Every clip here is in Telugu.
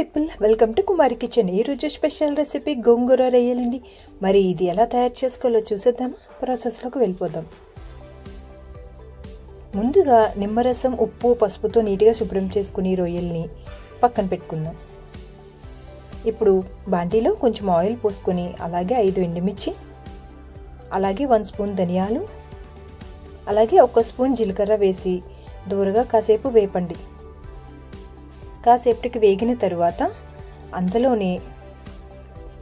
People, welcome to Kumari kitchen. ఈరోజు స్పెషల్ రెసిపీ గోంగూర రొయ్యలండి. మరి ఇది ఎలా తయారు చేసుకోవాలో చూసేద్దామా? ప్రాసెస్లోకి వెళ్ళిపోదాం. ముందుగా నిమ్మరసం, ఉప్పు, పసుపుతో నీట్గా శుభ్రం చేసుకుని రొయ్యల్ని పక్కన పెట్టుకుందాం. ఇప్పుడు బాండీలో కొంచెం ఆయిల్ పోసుకొని అలాగే 5 ఎండుమిర్చి, అలాగే 1 స్పూన్ ధనియాలు, అలాగే 1 స్పూన్ జీలకర్ర వేసి దూరగా కాసేపు వేపండి. కాసేపటికి వేగిన తరువాత అందులోనే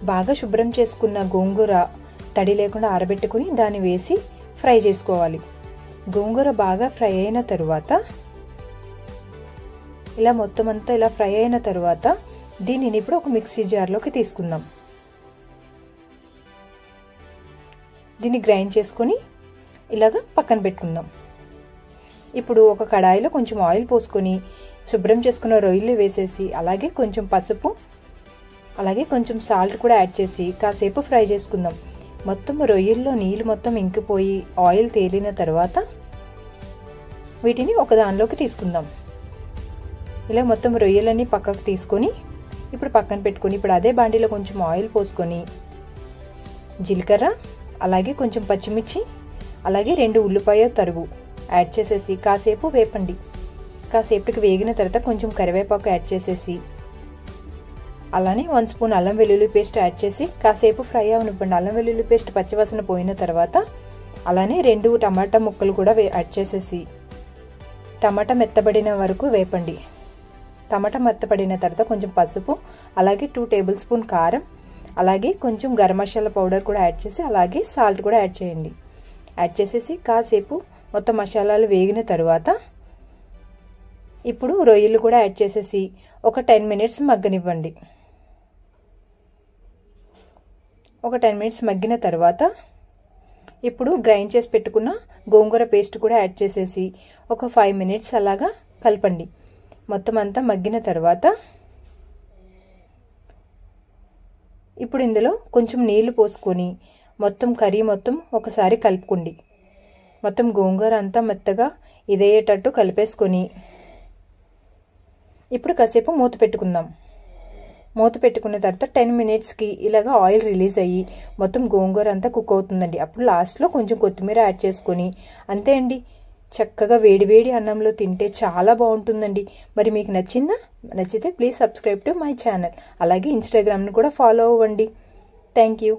బాగా శుభ్రం చేసుకున్న గోంగూర తడి లేకుండా ఆరబెట్టుకుని దాన్ని వేసి ఫ్రై చేసుకోవాలి. గోంగూర బాగా ఫ్రై అయిన తరువాత ఇలా మొత్తం అంతా ఇలా ఫ్రై అయిన తరువాత దీనిని ఇప్పుడు ఒక మిక్సీ జార్లోకి తీసుకుందాం. దీన్ని గ్రైండ్ చేసుకొని ఇలాగా పక్కన పెట్టుకుందాం. ఇప్పుడు ఒక కడాయిలో కొంచెం ఆయిల్ పోసుకొని శుభ్రం చేసుకున్న రొయ్యలు వేసేసి అలాగే కొంచెం పసుపు, అలాగే కొంచెం సాల్ట్ కూడా యాడ్ చేసి కాసేపు ఫ్రై చేసుకుందాం. మొత్తం రొయ్యల్లో నీళ్ళు మొత్తం ఇంకిపోయి ఆయిల్ తేలిన తర్వాత వీటిని ఒక దానిలోకి తీసుకుందాం. ఇలా మొత్తం రొయ్యలన్నీ పక్కకు తీసుకొని ఇప్పుడు పక్కన పెట్టుకొని ఇప్పుడు అదే బాండీలో కొంచెం ఆయిల్ పోసుకొని జీలకర్ర, అలాగే కొంచెం పచ్చిమిర్చి, అలాగే 2 ఉల్లిపాయ తరుగు యాడ్ చేసేసి కాసేపు వేపండి. కాసేపటికి వేగిన తర్వాత కొంచెం కరివేపాకు యాడ్ చేసేసి అలానే 1 స్పూన్ అల్లం వెల్లుల్లి పేస్ట్ యాడ్ చేసి కాసేపు ఫ్రై అవనివ్వండి. అల్లం వెల్లుల్లి పేస్ట్ పచ్చివాసన పోయిన తర్వాత అలానే 2 టమాటా ముక్కలు కూడా యాడ్ చేసేసి టమాటా మెత్తబడిన వరకు వేపండి. టమాటా మెత్తబడిన తర్వాత కొంచెం పసుపు, అలాగే 2 టేబుల్ స్పూన్ కారం, అలాగే కొంచెం గరం మసాలా పౌడర్ కూడా యాడ్ చేసి అలాగే సాల్ట్ కూడా యాడ్ చేయండి. యాడ్ చేసేసి కాసేపు మొత్తం మసాలాలు వేగిన తర్వాత ఇప్పుడు రొయ్యలు కూడా యాడ్ చేసేసి ఒక 10 మినిట్స్ మగ్గనివ్వండి. ఒక 10 మినిట్స్ మగ్గిన తర్వాత ఇప్పుడు గ్రైండ్ చేసి పెట్టుకున్న గోంగూర పేస్ట్ కూడా యాడ్ చేసేసి ఒక 5 మినిట్స్ అలాగా కలపండి. మొత్తం అంతా మగ్గిన తర్వాత ఇప్పుడు ఇందులో కొంచెం నీళ్లు పోసుకొని మొత్తం కర్రీ మొత్తం ఒకసారి కలుపుకోండి. మొత్తం గోంగూర అంతా మెత్తగా ఇదయ్యేటట్టు కలిపేసుకొని ఇప్పుడు కాసేపు మూత పెట్టుకుందాం. మూత పెట్టుకున్న తర్వాత 10 మినిట్స్కి ఇలాగా ఆయిల్ రిలీజ్ అయ్యి మొత్తం గోంగూర అంతా కుక్ అవుతుందండి. అప్పుడు లాస్ట్లో కొంచెం కొత్తిమీర యాడ్ చేసుకొని అంతే అండి. చక్కగా వేడివేడి అన్నంలో తింటే చాలా బాగుంటుందండి. మరి మీకు నచ్చిందా? నచ్చితే please subscribe to my channel. అలాగే ఇన్స్టాగ్రామ్ని కూడా ఫాలో అవ్వండి. Thank you.